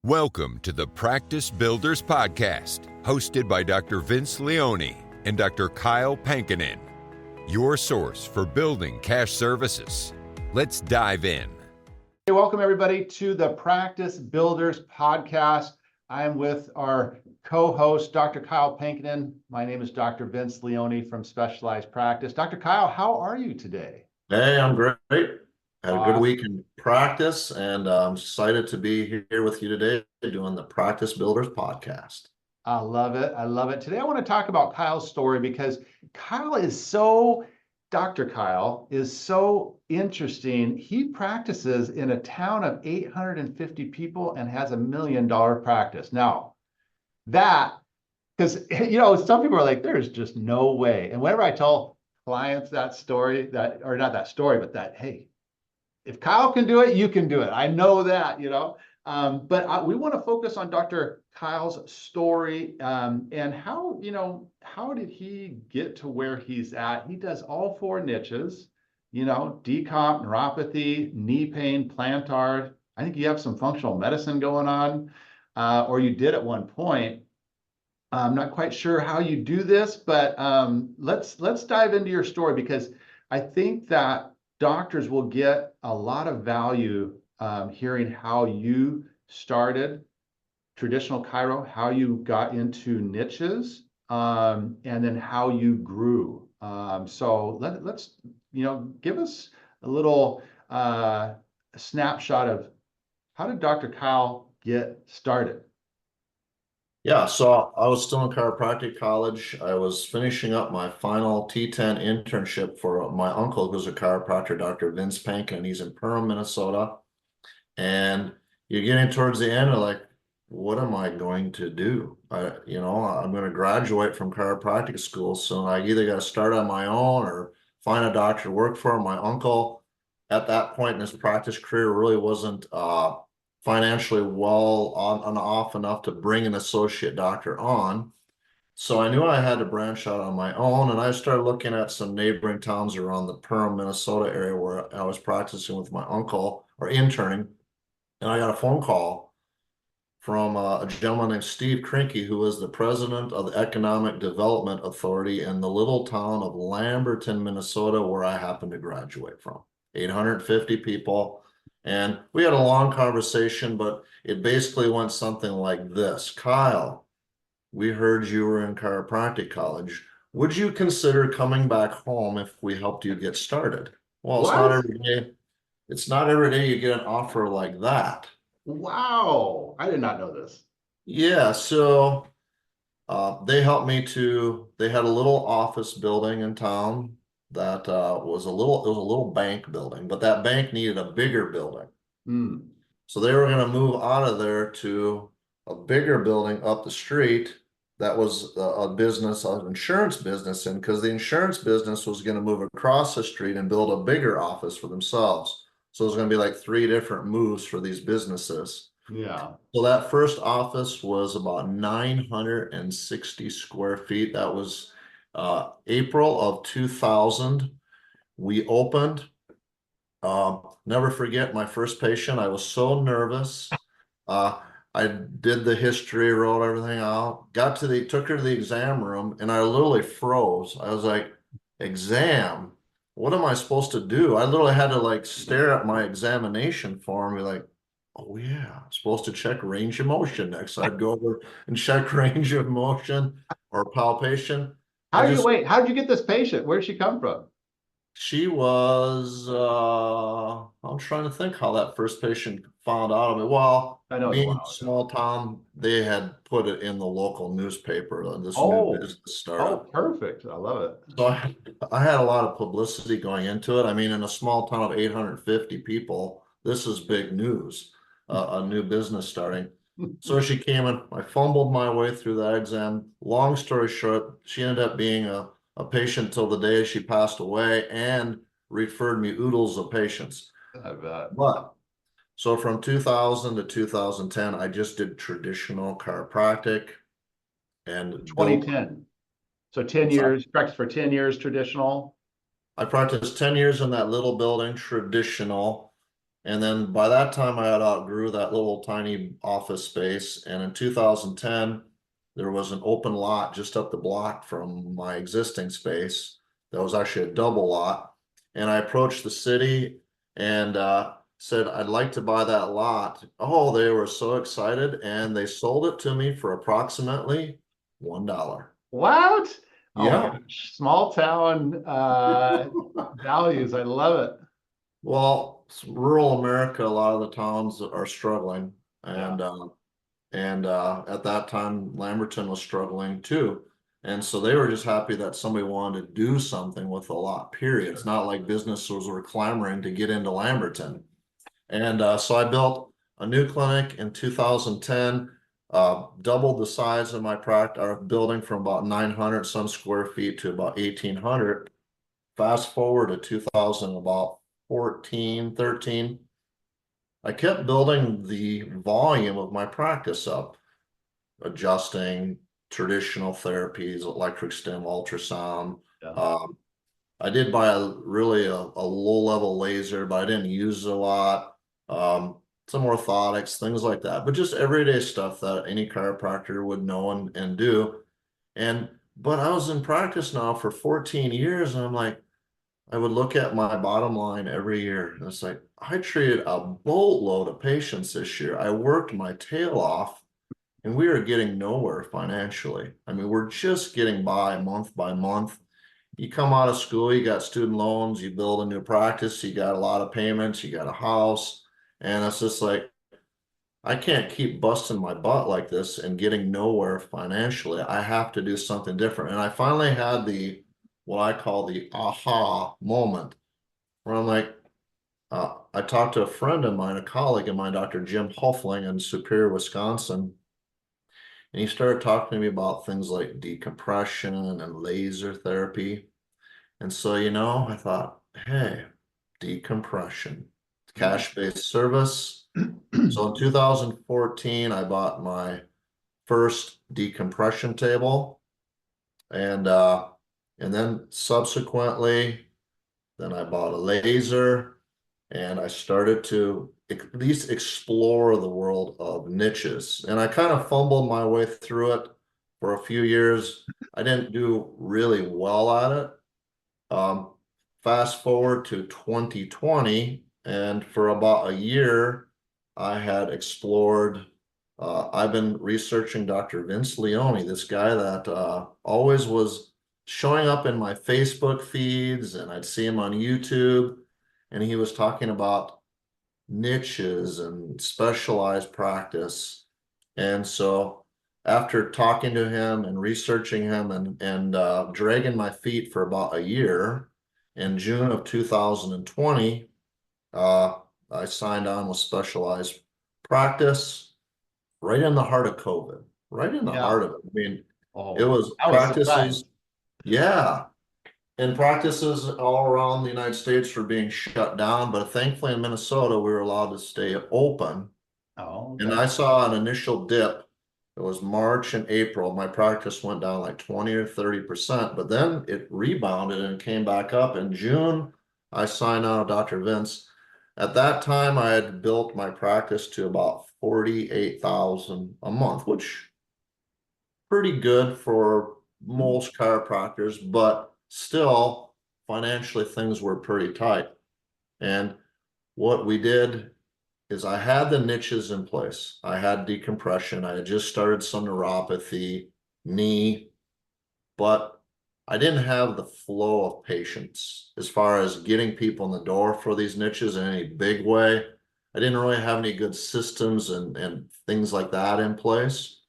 Welcome to the Practice Builders Podcast, hosted by Dr. Vince Leone and Dr. Kyle Pankonin, your source for building cash services. Let's dive in. Hey, welcome everybody to the Practice Builders Podcast. I'm with our co-host, Dr. Kyle Pankonin. My name is Dr. Vince Leone from Specialized Practice. Dr. Kyle, how are you today? Hey, I'm great. Had a good week in practice, and I'm excited to be here with you today doing the Practice Builders Podcast. I love it. I love it. Today I want to talk about Kyle's story because Dr. Kyle is so interesting. He practices in a town of 850 people and has $1 million practice. Now, because some people are like, there's just no way. And whenever I tell clients that story, hey, if Kyle can do it, you can do it. I know that, but we want to focus on Dr. Kyle's story and how did he get to where he's at? He does all four niches, decomp, neuropathy, knee pain, plantar. I think you have some functional medicine going on, or you did at one point. I'm not quite sure how you do this, but let's dive into your story, because I think that doctors will get a lot of value hearing how you started traditional chiro, how you got into niches, and then how you grew. So let's give us a little snapshot of how did Dr. Kyle get started? Yeah, so I was still in chiropractic college. I was finishing up my final T10 internship for my uncle, who's a chiropractor, Dr. Vince Pankonin. He's in Perham, Minnesota. And you're getting towards the end of like, what am I going to do? I'm going to graduate from chiropractic school. So I either got to start on my own or find a doctor to work for. My uncle, at that point in his practice career, really wasn't financially well on and off enough to bring an associate doctor on. So I knew I had to branch out on my own, and I started looking at some neighboring towns around the Perham, Minnesota area where I was practicing with my uncle or interning. And I got a phone call from a gentleman named Steve Krinke, who was the president of the Economic Development Authority in the little town of Lamberton, Minnesota, where I happened to graduate from. 850 people. And we had a long conversation, but it basically went something like this. Kyle, we heard you were in chiropractic college. Would you consider coming back home if we helped you get started? Well, it's not every day. It's not every day you get an offer like that. Wow. I did not know this. Yeah. So they helped me they had a little office building in town that was a little bank building, but that bank needed a bigger building. So they were going to move out of there to a bigger building up the street. That was an insurance business, and because the insurance business was going to move across the street and build a bigger office for themselves. So it was going to be like 3 different moves for these businesses. Yeah. So that first office was about 960 square feet. That was April of 2000. We opened. Never forget my first patient. I was so nervous. I did the history, wrote everything out, took her to the exam room, and I literally froze. I was like, exam? What am I supposed to do? I literally had to like stare at my examination form and be like, oh yeah, I'm supposed to check range of motion next. So I'd go over and check range of motion or palpation. How did you get this patient? Where did she come from? She was, I'm trying to think how that first patient found out of it. Well, I know being a small town, they had put it in the local newspaper, this new business startup. Oh, perfect. I love it. So I had a lot of publicity going into it. I mean, in a small town of 850 people, this is big news, a new business starting. So she came in, I fumbled my way through that exam. Long story short, she ended up being a patient till the day she passed away and referred me oodles of patients. I bet. But so from 2000 to 2010, I just did traditional chiropractic. And 2010. So 10 years, practiced for 10 years traditional. I practiced 10 years in that little building, traditional. And then by that time, I had outgrew that little tiny office space. And in 2010, there was an open lot just up the block from my existing space. That was actually a double lot. And I approached the city and said, I'd like to buy that lot. Oh, they were so excited. And they sold it to me for approximately $1. What? Oh my Yeah. gosh, small town values. I love it. Well, rural America, a lot of the towns are struggling, Yeah. and at that time, Lamberton was struggling too. And so they were just happy that somebody wanted to do something with the lot, period. It's not like businesses were clamoring to get into Lamberton. And so I built a new clinic in 2010, doubled the size of my practice, our building from about 900 some square feet to about 1,800. Fast forward to 2000, about 14, 13, I kept building the volume of my practice up, adjusting traditional therapies, electric stim, ultrasound. Yeah. Um, I did buy a low-level laser, but I didn't use it a lot. Some orthotics, things like that, but just everyday stuff that any chiropractor would know and do. But I was in practice now for 14 years, and I'm like, I would look at my bottom line every year, and it's like, I treated a boatload of patients this year. I worked my tail off, and we are getting nowhere financially. I mean, we're just getting by month. You come out of school, you got student loans, you build a new practice, you got a lot of payments, you got a house, and it's just like, I can't keep busting my butt like this and getting nowhere financially. I have to do something different. And I finally had what I call the aha moment, where I'm like, I talked to a friend of mine, a colleague of mine, Dr. Jim Huffling in Superior, Wisconsin, and he started talking to me about things like decompression and laser therapy. And so, I thought, hey, decompression, cash-based service. So in 2014, I bought my first decompression table, and then subsequently, then I bought a laser, and I started to at least explore the world of niches. And I kind of fumbled my way through it for a few years. I didn't do really well at it. Um, Fast forward to 2020, and for about a year, I had explored. I've been researching Dr. Vince Leone, this guy that always was showing up in my Facebook feeds, and I'd see him on YouTube, and he was talking about niches and specialized practice. And so after talking to him and researching him and dragging my feet for about a year, in June of 2020, uh, I signed on with specialized practice right in the heart of COVID, right in the Yeah. heart of it. I mean, it Oh, was I was practices, surprised. yeah, and practices all around the United States were being shut down, but thankfully in Minnesota, we were allowed to stay open. Oh, And okay. I saw an initial dip. It was March and April. My practice went down like 20 or 30%, but then it rebounded and came back up. In June, I signed on with Dr. Vince. At that time, I had built my practice to about 48,000 a month, which pretty good for most chiropractors, but still financially things were pretty tight. And what we did is I had the niches in place. I had decompression. I had just started some neuropathy, knee, but I didn't have the flow of patients as far as getting people in the door for these niches in any big way. I didn't really have any good systems and things like that in place.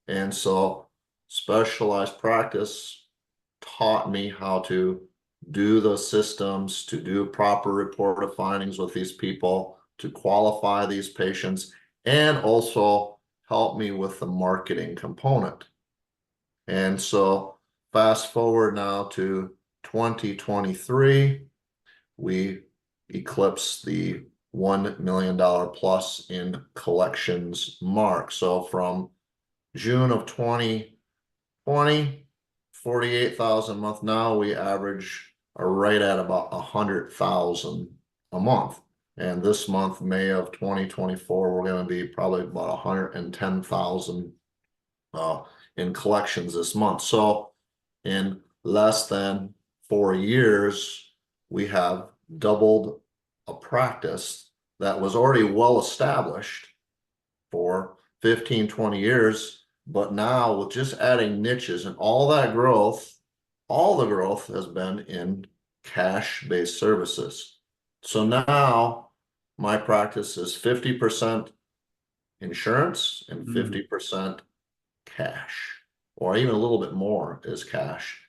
And so specialized practice taught me how to do those systems, to do proper report of findings with these people, to qualify these patients, and also help me with the marketing component. And so fast forward now to 2023, we eclipsed the $1 million plus in collections mark. So from June of 2020, 48,000 a month. Now we average are right at about 100,000 a month. And this month, May of 2024, we're going to be probably about 110,000 in collections this month. So in less than 4 years, we have doubled a practice that was already well established for 15, 20 years. But now with just adding niches and all that growth, all the growth has been in cash-based services. So now my practice is 50% insurance and 50% cash, or even a little bit more is cash,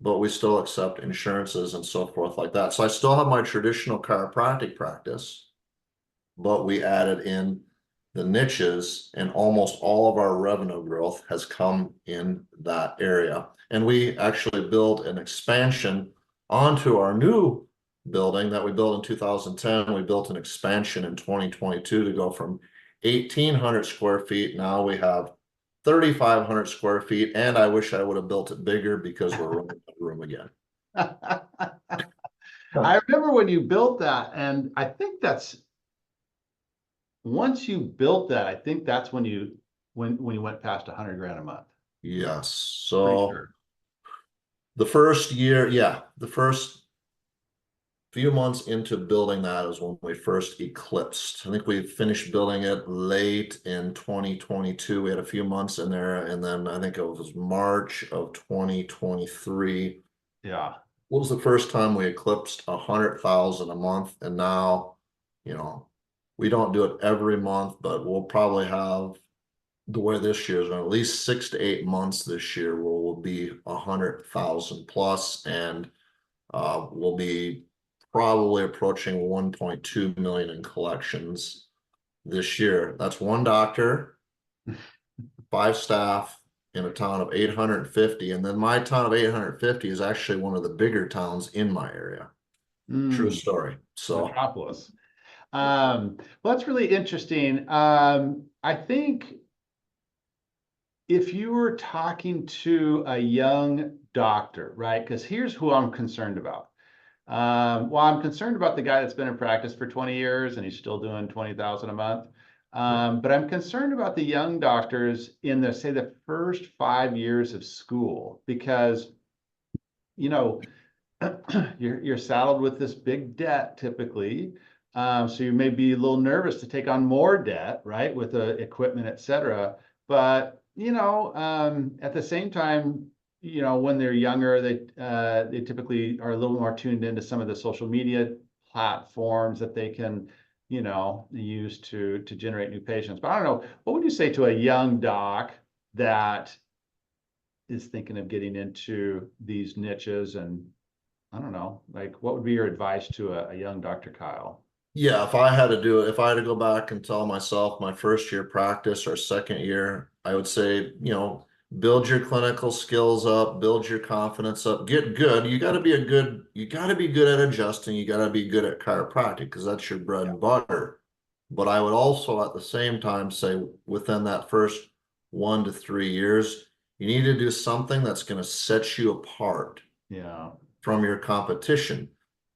but we still accept insurances and so forth like that. So I still have my traditional chiropractic practice, but we added in the niches, and almost all of our revenue growth has come in that area. And we actually built an expansion onto our new building that we built in 2010. We built an expansion in 2022 to go from 1,800 square feet. Now we have 3,500 square feet, and I wish I would have built it bigger because we're running out of room again. I remember when you built that, and I think that's once you built that, I think that's when you went past 100 grand a month. Yes. Pretty So sure. the first year, the first few months into building that is when we first eclipsed. I think we finished building it late in 2022. We had a few months in there, and then I think it was March of 2023. Yeah. What was the first time we eclipsed 100,000 a month? And now, we don't do it every month, but we'll probably have, the way this year is, at least 6 to 8 months this year where we'll be 100,000 plus, and we'll be probably approaching 1.2 million in collections this year. That's one doctor, 5 staff in a town of 850. And then my town of 850 is actually one of the bigger towns in my area. True story. So Metropolis. Well, that's really interesting. I think if you were talking to a young doctor, right? Because here's who I'm concerned about. Well, I'm concerned about the guy that's been in practice for 20 years and he's still doing 20,000 a month. But I'm concerned about the young doctors in the first 5 years of school, because, you're saddled with this big debt typically. So you may be a little nervous to take on more debt, right? With the equipment, et cetera. But, at the same time, when they're younger, they typically are a little more tuned into some of the social media platforms that they can, use to generate new patients. But I don't know, what would you say to a young doc that is thinking of getting into these niches? And I don't know, like, what would be your advice to a young Dr. Kyle? yeah, if I had to do it, if I had to go back and tell myself my first year practice or second year, I would say, build your clinical skills up, build your confidence up, get good. You got to be good at adjusting. You got to be good at chiropractic because that's your bread and butter. But I would also at the same time say within that first 1 to 3 years, you need to do something that's going to set you apart from your competition,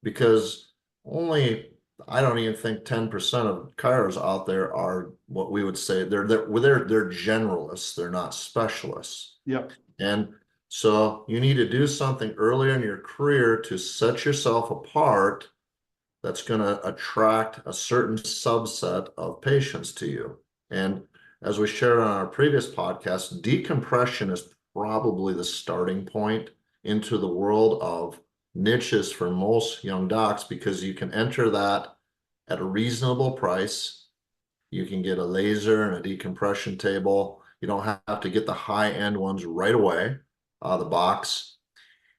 because I don't even think 10% of chiros out there are what we would say they're generalists. They're not specialists. Yep. And so you need to do something earlier in your career to set yourself apart that's going to attract a certain subset of patients to you. And as we shared on our previous podcast, decompression is probably the starting point into the world of niches for most young docs, because you can enter that at a reasonable price. You can get a laser and a decompression table. You don't have to get the high-end ones right away out of the box.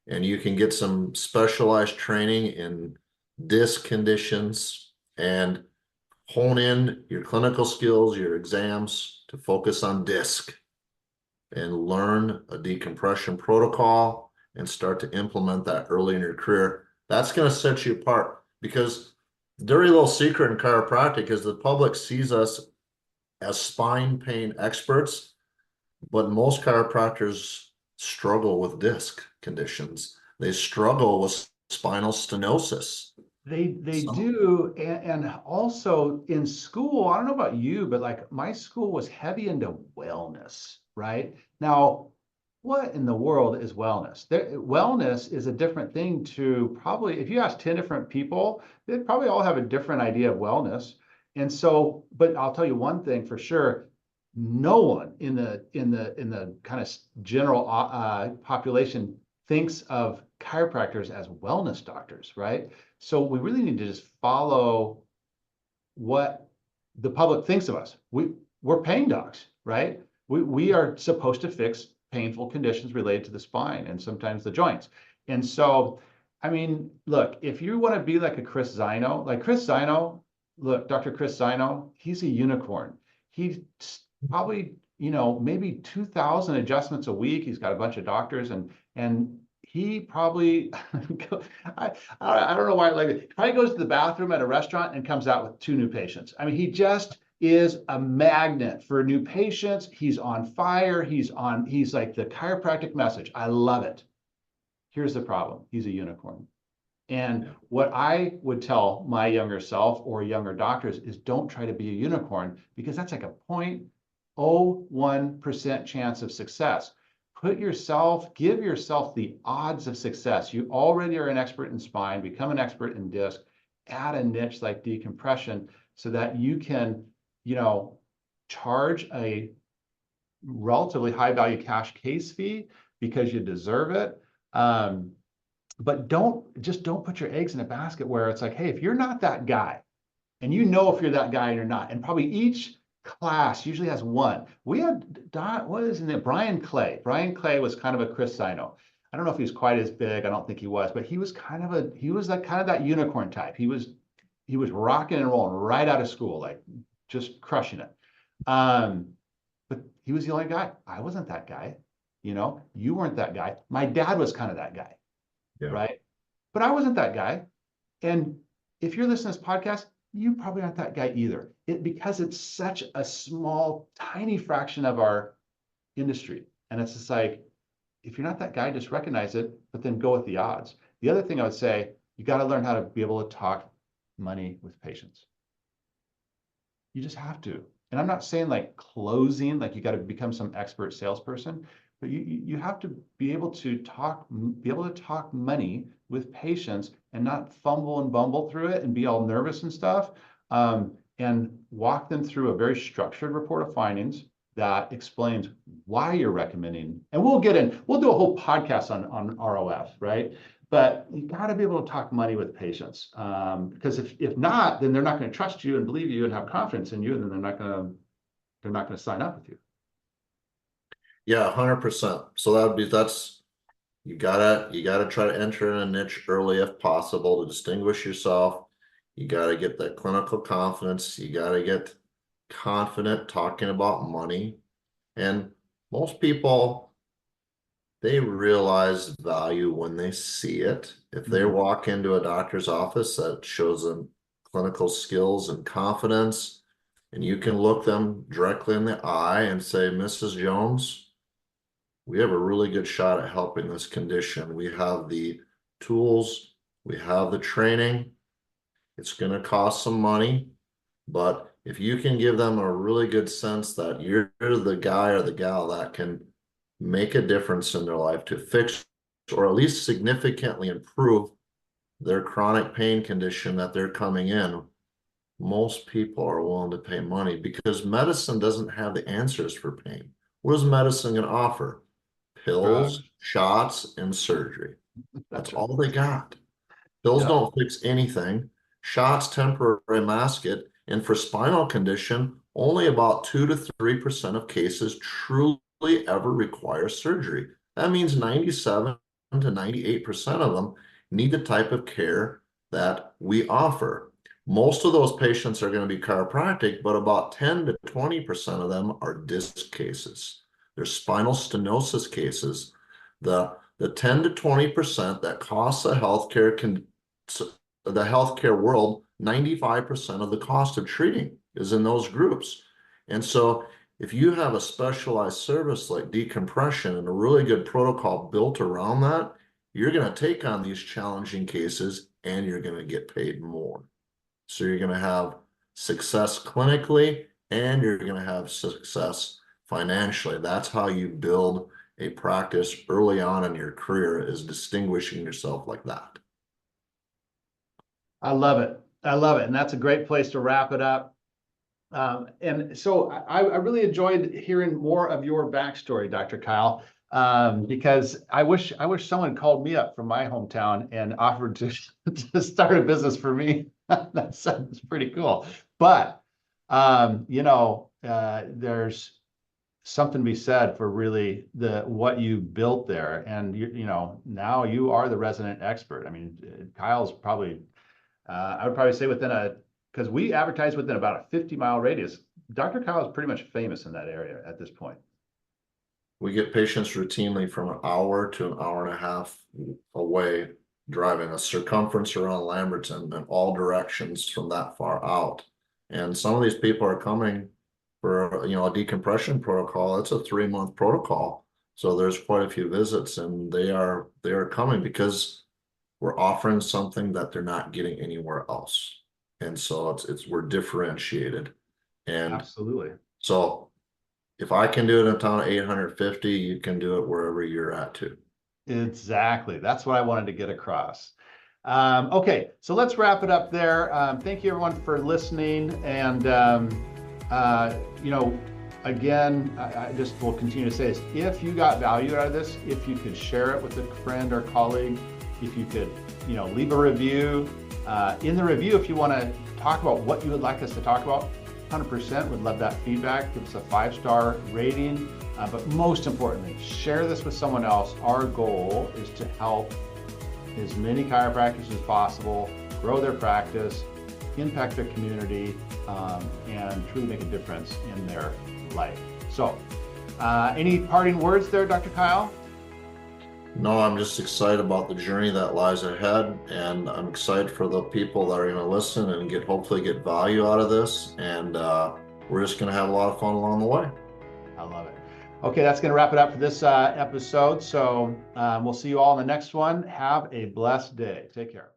And you can get some specialized training in disc conditions and hone in your clinical skills, your exams to focus on disc, and learn a decompression protocol and start to implement that early in your career. That's going to set you apart, because the dirty little secret in chiropractic is the public sees us as spine pain experts, but most chiropractors struggle with disc conditions. They struggle with spinal stenosis. They So, do, and also in school, I don't know about you, but like my school was heavy into wellness, right? Now, what in the world is wellness? Wellness is a different thing to probably, if you ask 10 different people, they'd probably all have a different idea of wellness. And so, but I'll tell you one thing for sure, no one in the kind of general population thinks of chiropractors as wellness doctors, right? So we really need to just follow what the public thinks of us. We're pain docs, right? We are supposed to fix painful conditions related to the spine and sometimes the joints. And so, I mean, look, if you want to be like a Chris Zino, like Chris Zino, look, Dr. Chris Zino, he's a unicorn. He's probably, maybe 2,000 adjustments a week. He's got a bunch of doctors and he probably I don't know why I like it. He probably goes to the bathroom at a restaurant and comes out with 2 new patients. I mean, he just is a magnet for new patients. He's on fire. He's like the chiropractic message. I love it. Here's the problem. He's a unicorn. And what I would tell my younger self or younger doctors is don't try to be a unicorn because that's like a 0.01% chance of success. Give yourself the odds of success. You already are an expert in spine, become an expert in disc, add a niche like decompression so that you can, charge a relatively high value cash case fee because you deserve it. But don't put your eggs in a basket where it's like, hey, if you're not that guy, and if you're that guy or not, and probably each class usually has one. We had what is it? Brian Clay. Brian Clay was kind of a Chris Sino. I don't know if he was quite as big. I don't think he was, but he was like kind of that unicorn type. He was rocking and rolling right out of school, like just crushing it. But he was the only guy. I wasn't that guy. You weren't that guy. My dad was kind of that guy, yeah. right? But I wasn't that guy. And if you're listening to this podcast, you probably aren't that guy either. Because it's such a small, tiny fraction of our industry. And it's just like, if you're not that guy, just recognize it, but then go with the odds. The other thing I would say, you got to learn how to be able to talk money with patients. You just have to. And I'm not saying like closing, like you got to become some expert salesperson, but you have to be able to talk money with patients and not fumble and bumble through it and be all nervous and stuff. And walk them through a very structured report of findings that explains why you're recommending. And we'll do a whole podcast on ROF, right? But you got to be able to talk money with patients, because if not, then they're not going to trust you and believe you and have confidence in you, and then they're not going to sign up with you. Yeah, 100%. So you gotta try to enter in a niche early if possible to distinguish yourself. You gotta get that clinical confidence. You gotta get confident talking about money. And most people, they realize value when they see it. If they walk into a doctor's office that shows them clinical skills and confidence, and you can look them directly in the eye and say, Mrs. Jones, we have a really good shot at helping this condition. We have the tools, we have the training. It's going to cost some money, but if you can give them a really good sense that you're the guy or the gal that can make a difference in their life to fix or at least significantly improve their chronic pain condition that they're coming in, most people are willing to pay money because medicine doesn't have the answers for pain. What is medicine going to offer? Pills, shots, and surgery. That's all they got. Pills don't fix anything. Shots temporarily mask it. And for spinal condition, only about 2 to 3% of cases truly ever require surgery. That means 97 to 98% of them need the type of care that we offer. Most of those patients are going to be chiropractic, but about 10 to 20% of them are disc cases. They're spinal stenosis cases. The 10 to 20% that costs the healthcare world, 95% of the cost of treating is in those groups. And so if you have a specialized service like decompression and a really good protocol built around that, you're going to take on these challenging cases and you're going to get paid more. So you're going to have success clinically, and you're going to have success financially. That's how you build a practice early on in your career, is distinguishing yourself like that. I love it. I love it. And that's a great place to wrap it up. And so I really enjoyed hearing more of your backstory, Dr. Kyle, because I wish someone called me up from my hometown and offered to start a business for me. That sounds pretty cool. But there's something to be said for really what you built there, and now you are the resident expert. I mean, Kyle's probably I would probably say because we advertise within about a 50-mile radius. Dr. Kyle is pretty much famous in that area at this point. We get patients routinely from an hour to an hour and a half away, driving a circumference around Lamberton in all directions from that far out. And some of these people are coming for, a decompression protocol. It's a 3-month protocol. So there's quite a few visits, and they are coming because we're offering something that they're not getting anywhere else. And so we're differentiated. And absolutely. So if I can do it in a town of 850, you can do it wherever you're at too. Exactly. That's what I wanted to get across. Okay, so let's wrap it up there. Thank you everyone for listening. And, again, I just will continue to say this. If you got value out of this, if you could share it with a friend or colleague, if you could, leave a review. In the review, if you want to talk about what you would like us to talk about, 100% would love that feedback. Give us a 5-star rating. But most importantly, share this with someone else. Our goal is to help as many chiropractors as possible grow their practice, impact their community, and truly make a difference in their life. So, any parting words there, Dr. Kyle? No, I'm just excited about the journey that lies ahead, and I'm excited for the people that are going to listen and hopefully get value out of this. And we're just going to have a lot of fun along the way. I love it. Okay, that's going to wrap it up for this episode. So we'll see you all in the next one. Have a blessed day. Take care.